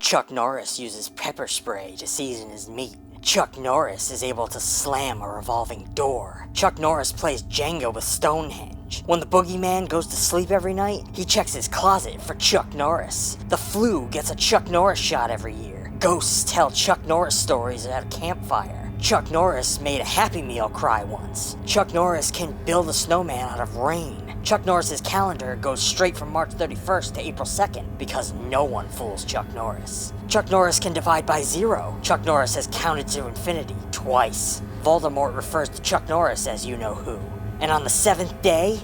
Chuck Norris uses pepper spray to season his meat. Chuck Norris is able to slam a revolving door. Chuck Norris plays Jenga with Stonehenge. When the boogeyman goes to sleep every night, he checks his closet for Chuck Norris. The flu gets a Chuck Norris shot every year. Ghosts tell Chuck Norris stories at a campfire. Chuck Norris made a Happy Meal cry once. Chuck Norris can build a snowman out of rain. Chuck Norris's calendar goes straight from March 31st to April 2nd because no one fools Chuck Norris. Chuck Norris can divide by zero. Chuck Norris has counted to infinity twice. Voldemort refers to Chuck Norris as you-know-who. And on the 7th day,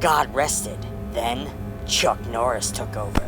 God rested. Then, Chuck Norris took over.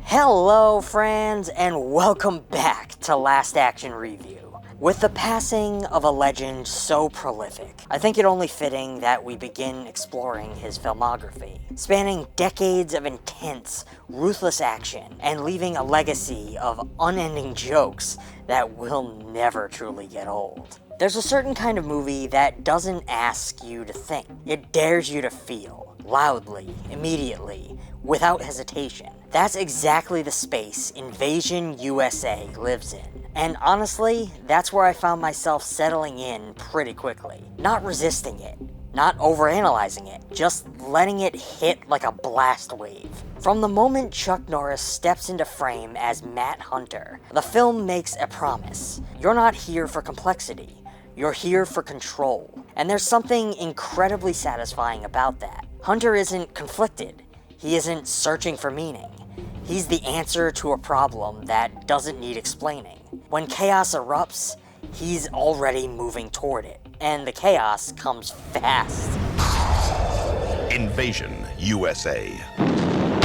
Hello friends, and welcome back to Last Action Review. With the passing of a legend so prolific, I think it only fitting that we begin exploring his filmography, spanning decades of intense, ruthless action, and leaving a legacy of unending jokes that will never truly get old. There's a certain kind of movie that doesn't ask you to think. It dares you to feel, loudly, immediately, without hesitation. That's exactly the space INVASION U.S.A. lives in. And honestly, that's where I found myself settling in pretty quickly. Not resisting it, not overanalyzing it, just letting it hit like a blast wave. From the moment Chuck Norris steps into frame as Matt Hunter, the film makes a promise. You're not here for complexity. You're here for control. And there's something incredibly satisfying about that. Hunter isn't conflicted. He isn't searching for meaning. He's the answer to a problem that doesn't need explaining. When chaos erupts, he's already moving toward it. And the chaos comes fast. INVASION U.S.A.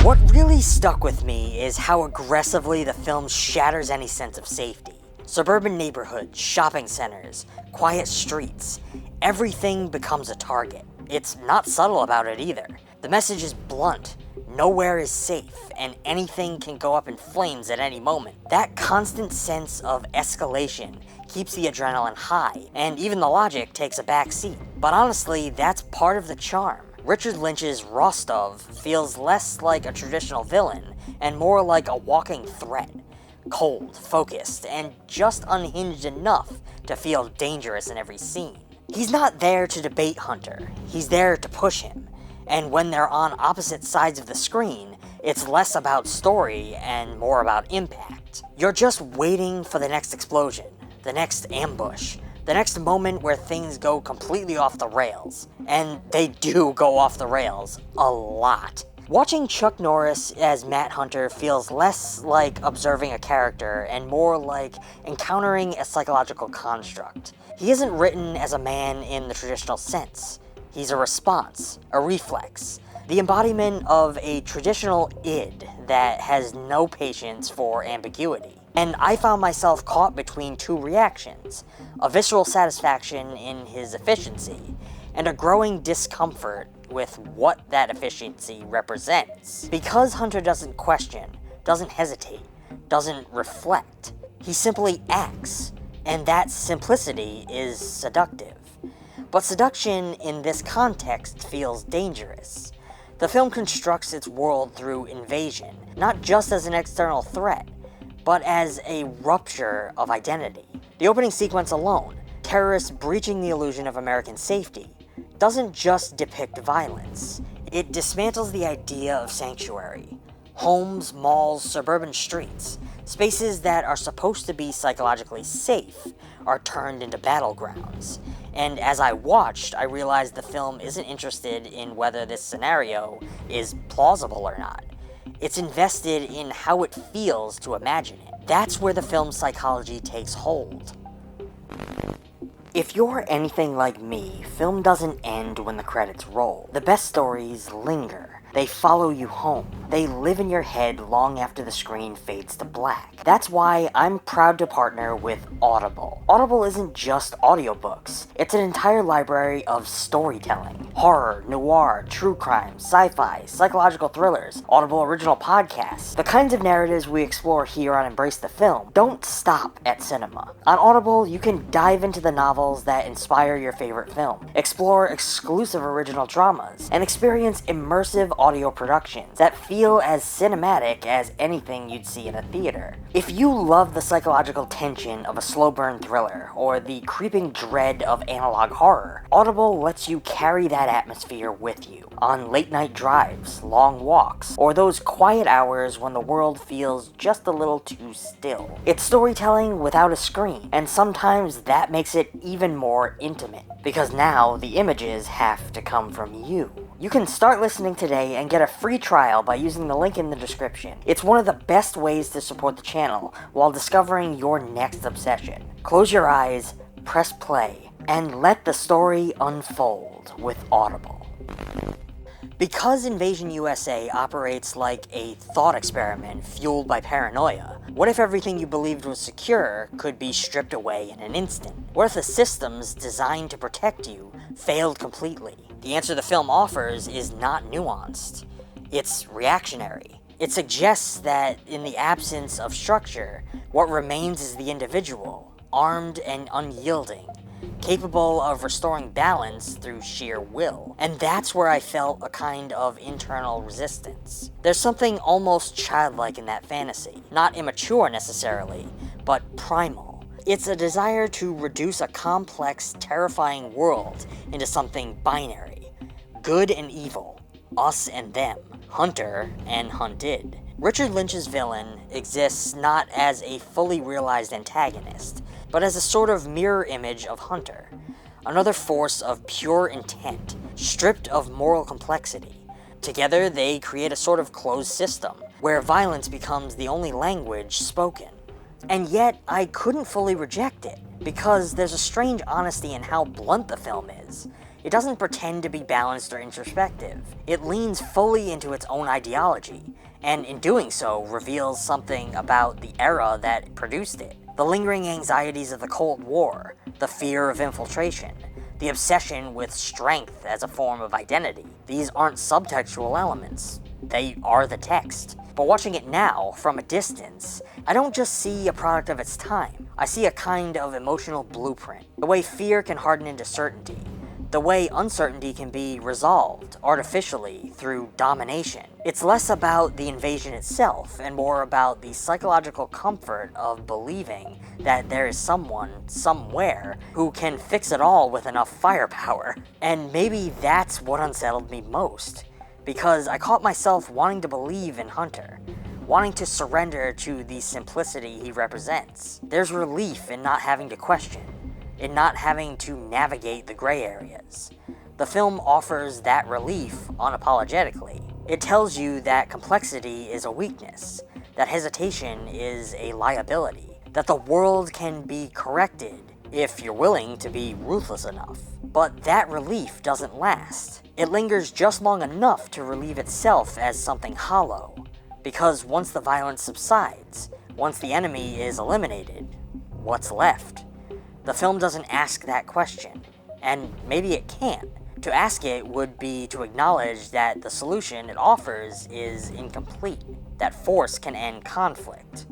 What really stuck with me is how aggressively the film shatters any sense of safety. Suburban neighborhoods, shopping centers, quiet streets, everything becomes a target. It's not subtle about it either. The message is blunt. Nowhere is safe, and anything can go up in flames at any moment. That constant sense of escalation keeps the adrenaline high, and even the logic takes a back seat. But honestly, that's part of the charm. Richard Lynch's Rostov feels less like a traditional villain, and more like a walking threat. Cold, focused, and just unhinged enough to feel dangerous in every scene. He's not there to debate Hunter, he's there to push him. And when they're on opposite sides of the screen, it's less about story and more about impact. You're just waiting for the next explosion, the next ambush, the next moment where things go completely off the rails. And they do go off the rails a lot. Watching Chuck Norris as Matt Hunter feels less like observing a character and more like encountering a psychological construct. He isn't written as a man in the traditional sense. He's a response, a reflex, the embodiment of a traditional id that has no patience for ambiguity. And I found myself caught between two reactions, a visceral satisfaction in his efficiency, and a growing discomfort with what that efficiency represents. Because Hunter doesn't question, doesn't hesitate, doesn't reflect, he simply acts, and that simplicity is seductive. But seduction in this context feels dangerous. The film constructs its world through invasion, not just as an external threat, but as a rupture of identity. The opening sequence alone, terrorists breaching the illusion of American safety, doesn't just depict violence. It dismantles the idea of sanctuary. Homes, malls, suburban streets, spaces that are supposed to be psychologically safe, are turned into battlegrounds. And as I watched, I realized the film isn't interested in whether this scenario is plausible or not. It's invested in how it feels to imagine it. That's where the film's psychology takes hold. If you're anything like me, film doesn't end when the credits roll. The best stories linger, They follow you home. They live in your head long after the screen fades to black. That's why I'm proud to partner with Audible. Audible isn't just audiobooks. It's an entire library of storytelling. Horror, noir, true crime, sci-fi, psychological thrillers, Audible original podcasts. The kinds of narratives we explore here on Embrace the Film don't stop at cinema. On Audible, you can dive into the novels that inspire your favorite film, explore exclusive original dramas, and experience immersive audio productions that feel as cinematic as anything you'd see in a theater. If you love the psychological tension of a slow burn thriller or the creeping dread of analog horror, Audible lets you carry that atmosphere with you on late night drives, long walks, or those quiet hours when the world feels just a little too still. It's storytelling without a screen, and sometimes that makes it even more intimate, because now the images have to come from you. You can start listening today and get a free trial by using the link in the description. It's one of the best ways to support the channel while discovering your next obsession. Close your eyes, press play, and let the story unfold with Audible. Because INVASION U.S.A. operates like a thought experiment fueled by paranoia, what if everything you believed was secure could be stripped away in an instant? What if the systems designed to protect you failed completely? The answer the film offers is not nuanced. It's reactionary. It suggests that in the absence of structure, what remains is the individual, armed and unyielding, capable of restoring balance through sheer will. And that's where I felt a kind of internal resistance. There's something almost childlike in that fantasy. Not immature necessarily, but primal. It's a desire to reduce a complex, terrifying world into something binary. Good and evil. Us and them. Hunter and hunted. Richard Lynch's villain exists not as a fully realized antagonist, but as a sort of mirror image of Hunter. Another force of pure intent, stripped of moral complexity. Together, they create a sort of closed system, where violence becomes the only language spoken. And yet, I couldn't fully reject it, because there's a strange honesty in how blunt the film is. It doesn't pretend to be balanced or introspective. It leans fully into its own ideology, and in doing so, reveals something about the era that produced it. The lingering anxieties of the Cold War, the fear of infiltration, the obsession with strength as a form of identity. These aren't subtextual elements. They are the text. But watching it now, from a distance, I don't just see a product of its time. I see a kind of emotional blueprint. The way fear can harden into certainty. The way uncertainty can be resolved artificially through domination. It's less about the invasion itself and more about the psychological comfort of believing that there is someone, somewhere, who can fix it all with enough firepower. And maybe that's what unsettled me most, because I caught myself wanting to believe in Hunter, wanting to surrender to the simplicity he represents. There's relief in not having to question, in not having to navigate the gray areas. The film offers that relief unapologetically. It tells you that complexity is a weakness, that hesitation is a liability, that the world can be corrected if you're willing to be ruthless enough. But that relief doesn't last. It lingers just long enough to relieve itself as something hollow, because once the violence subsides, once the enemy is eliminated, what's left? The film doesn't ask that question, and maybe it can't. To ask it would be to acknowledge that the solution it offers is incomplete, that force can end conflict,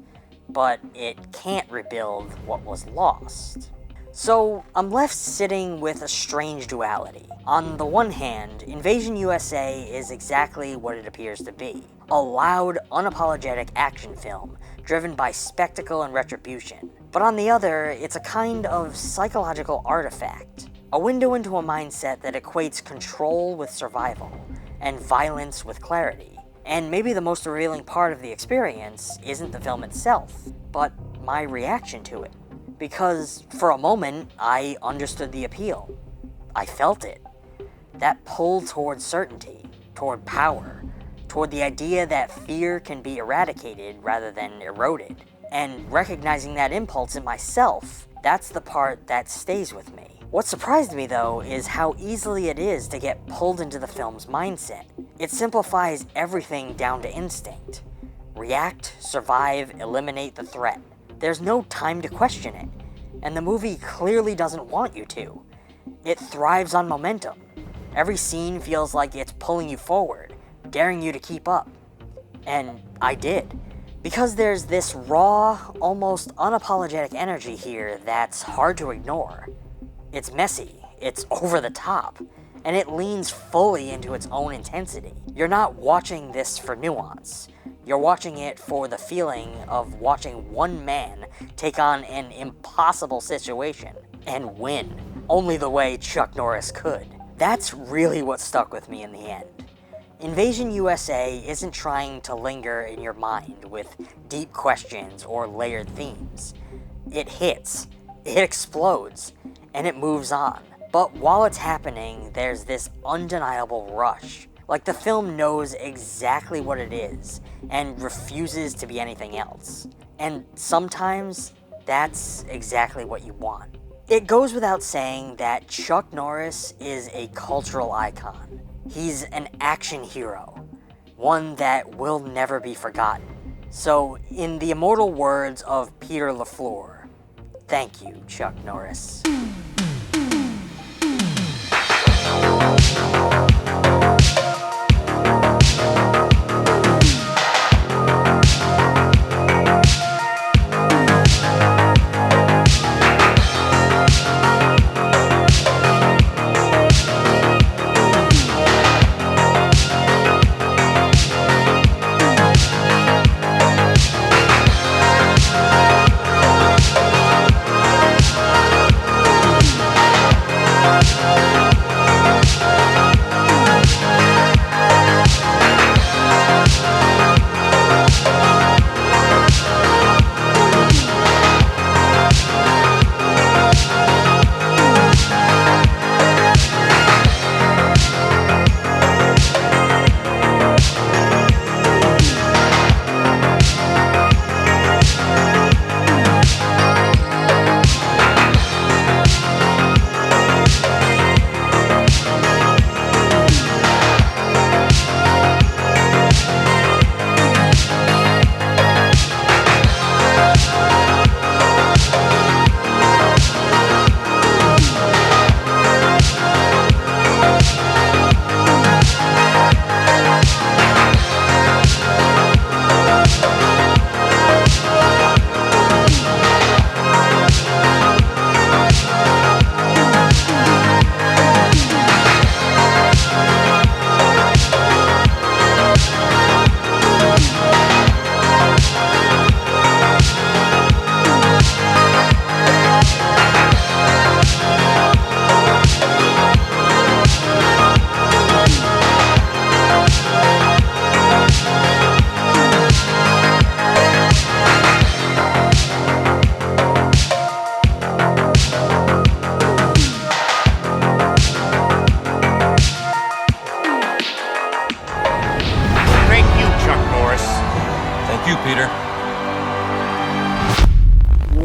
but it can't rebuild what was lost. So I'm left sitting with a strange duality. On the one hand, INVASION U.S.A. is exactly what it appears to be. A loud, unapologetic action film driven by spectacle and retribution. But on the other, it's a kind of psychological artifact. A window into a mindset that equates control with survival, and violence with clarity. And maybe the most revealing part of the experience isn't the film itself, but my reaction to it. Because for a moment, I understood the appeal. I felt it. That pull toward certainty, toward power, toward the idea that fear can be eradicated rather than eroded. And recognizing that impulse in myself, that's the part that stays with me. What surprised me, though, is how easily it is to get pulled into the film's mindset. It simplifies everything down to instinct. React, survive, eliminate the threat. There's no time to question it, and the movie clearly doesn't want you to. It thrives on momentum. Every scene feels like it's pulling you forward, daring you to keep up. And I did. Because there's this raw, almost unapologetic energy here that's hard to ignore. It's messy, it's over the top, and it leans fully into its own intensity. You're not watching this for nuance. You're watching it for the feeling of watching one man take on an impossible situation and win, only the way Chuck Norris could. That's really what stuck with me in the end. Invasion USA isn't trying to linger in your mind with deep questions or layered themes. It hits, it explodes, and it moves on. But while it's happening, there's this undeniable rush. Like the film knows exactly what it is and refuses to be anything else. And sometimes that's exactly what you want. It goes without saying that Chuck Norris is a cultural icon. He's an action hero, one that will never be forgotten. So, in the immortal words of Peter LaFleur, thank you, Chuck Norris.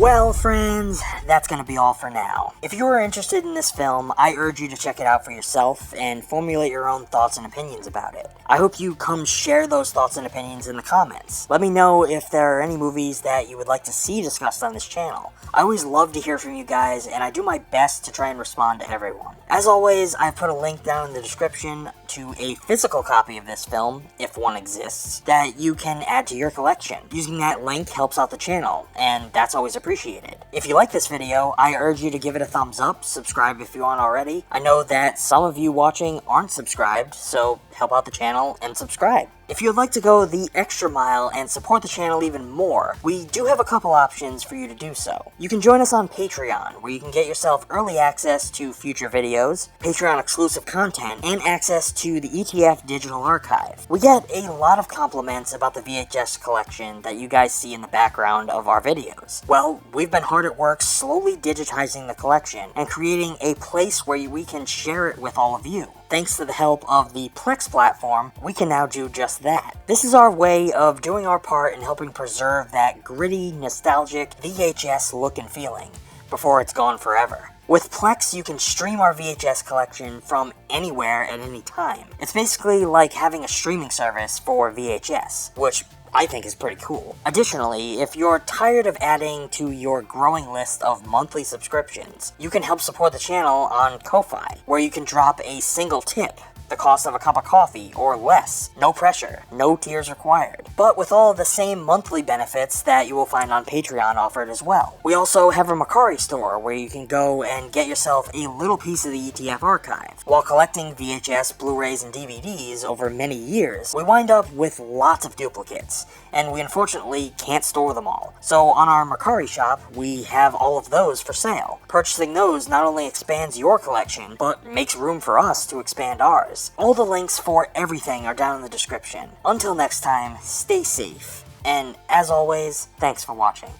Well, friends, that's gonna be all for now. If you are interested in this film, I urge you to check it out for yourself and formulate your own thoughts and opinions about it. I hope you come share those thoughts and opinions in the comments. Let me know if there are any movies that you would like to see discussed on this channel. I always love to hear from you guys, and I do my best to try and respond to everyone. As always, I put a link down in the description to a physical copy of this film, if one exists, that you can add to your collection. Using that link helps out the channel, and that's always appreciated. If you like this video, I urge you to give it a thumbs up, subscribe if you aren't already. I know that some of you watching aren't subscribed, so help out the channel and subscribe. If you'd like to go the extra mile and support the channel even more, we do have a couple options for you to do so. You can join us on Patreon, where you can get yourself early access to future videos, Patreon exclusive content, and access to the ETF Digital Archive. We get a lot of compliments about the VHS collection that you guys see in the background of our videos. Well, we've been hard at work slowly digitizing the collection and creating a place where we can share it with all of you. Thanks to the help of the Plex platform, we can now do just that. This is our way of doing our part in helping preserve that gritty, nostalgic VHS look and feeling before it's gone forever. With Plex, you can stream our VHS collection from anywhere at any time. It's basically like having a streaming service for VHS, which I think is pretty cool. Additionally, if you're tired of adding to your growing list of monthly subscriptions, you can help support the channel on Ko-Fi, where you can drop a single tip, the cost of a cup of coffee, or less. No pressure, no tiers required. But with all of the same monthly benefits that you will find on Patreon offered as well. We also have a Mercari store where you can go and get yourself a little piece of the ETF archive. While collecting VHS, Blu-rays, and DVDs over many years, we wind up with lots of duplicates, and we unfortunately can't store them all. So on our Mercari shop, we have all of those for sale. Purchasing those not only expands your collection, but makes room for us to expand ours. All the links for everything are down in the description. Until next time, stay safe, and as always, thanks for watching.